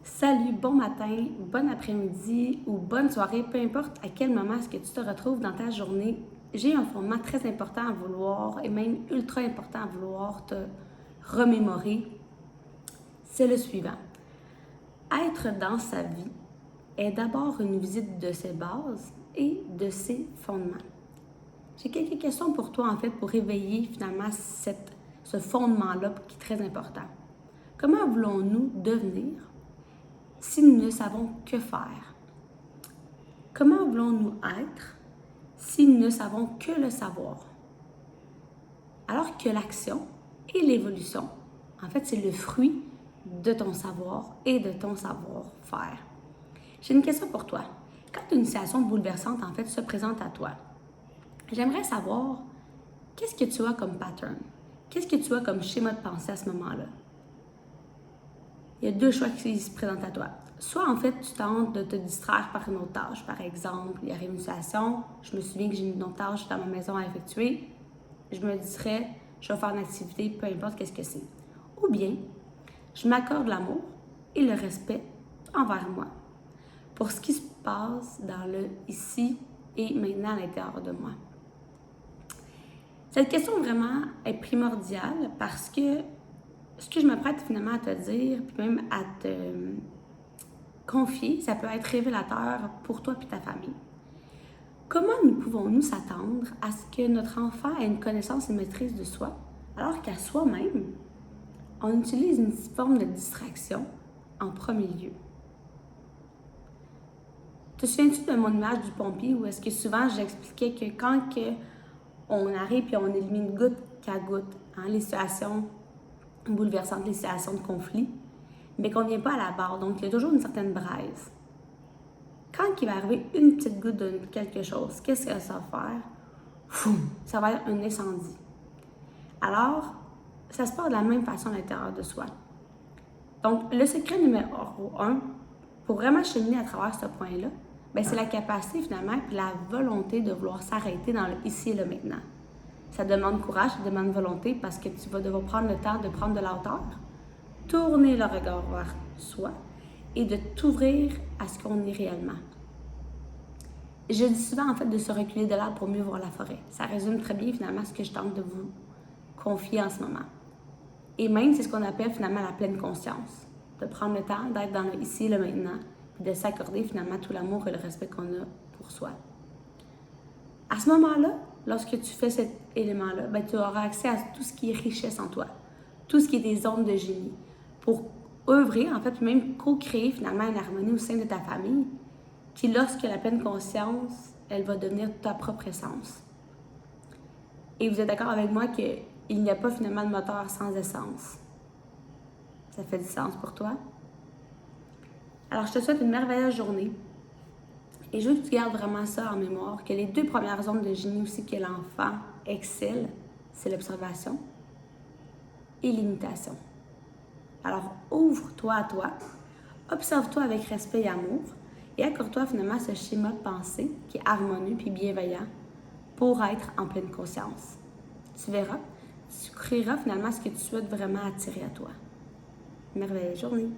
Salut, bon matin, bon après-midi ou bonne soirée, peu importe à quel moment est-ce que tu te retrouves dans ta journée, j'ai un fondement très important à vouloir et même ultra important à vouloir te remémorer. C'est le suivant. Être dans sa vie est d'abord une visite de ses bases et de ses fondements. J'ai quelques questions pour toi en fait pour réveiller finalement ce fondement-là qui est très important. Comment voulons-nous devenir si nous ne savons que faire? Comment voulons-nous être si nous ne savons que le savoir? Alors que l'action et l'évolution, en fait, c'est le fruit de ton savoir et de ton savoir-faire. J'ai une question pour toi. Quand une situation bouleversante, en fait, se présente à toi, j'aimerais savoir qu'est-ce que tu as comme pattern? Qu'est-ce que tu as comme schéma de pensée à ce moment-là? Il y a deux choix qui se présentent à toi. Soit, en fait, tu tentes de te distraire par une autre tâche. Par exemple, il y arrive une situation, je me souviens que j'ai une autre tâche dans ma maison à effectuer, je me dirais, je vais faire une activité, peu importe qu'est-ce que c'est. Ou bien, je m'accorde l'amour et le respect envers moi pour ce qui se passe dans le ici et maintenant à l'intérieur de moi. Cette question vraiment est primordiale parce que ce que je me prête finalement à te dire, puis même à te confier, ça peut être révélateur pour toi et ta famille. Comment nous pouvons-nous s'attendre à ce que notre enfant ait une connaissance et une maîtrise de soi, alors qu'à soi-même, on utilise une forme de distraction en premier lieu? Te souviens-tu de mon image du pompier où est-ce que souvent j'expliquais que quand on arrive et on élimine goutte qu'à goutte les situations bouleversantes, les situations de conflit, mais qu'on ne vient pas à la barre, donc il y a toujours une certaine braise. Quand il va arriver une petite goutte de quelque chose, qu'est-ce que ça va faire? Foum, ça va être un incendie. Alors, ça se passe de la même façon à l'intérieur de soi. Donc, le secret numéro 1, pour vraiment cheminer à travers ce point-là, c'est la capacité finalement et la volonté de vouloir s'arrêter dans le ici et le maintenant. Ça demande courage, ça demande volonté parce que tu vas devoir prendre le temps de prendre de la hauteur, tourner le regard vers soi et de t'ouvrir à ce qu'on est réellement. Je dis souvent en fait de se reculer de l'arbre pour mieux voir la forêt. Ça résume très bien finalement ce que je tente de vous confier en ce moment. Et même c'est ce qu'on appelle finalement la pleine conscience. De prendre le temps d'être dans le ici et le maintenant, puis de s'accorder finalement tout l'amour et le respect qu'on a pour soi. À ce moment-là, lorsque tu fais cet élément-là, tu auras accès à tout ce qui est richesse en toi, tout ce qui est des zones de génie, pour œuvrer, en fait, puis même co-créer finalement une harmonie au sein de ta famille, qui, lorsque la pleine conscience, elle va devenir ta propre essence. Et vous êtes d'accord avec moi qu'il n'y a pas finalement de moteur sans essence. Ça fait du sens pour toi? Alors, je te souhaite une merveilleuse journée. Et je veux que tu gardes vraiment ça en mémoire, que les deux premières zones de génie aussi que l'enfant excelle, c'est l'observation et l'imitation. Alors, ouvre-toi à toi, observe-toi avec respect et amour, et accorde-toi finalement ce schéma de pensée qui est harmonieux puis bienveillant pour être en pleine conscience. Tu verras, tu créeras finalement ce que tu souhaites vraiment attirer à toi. Merveilleuse journée!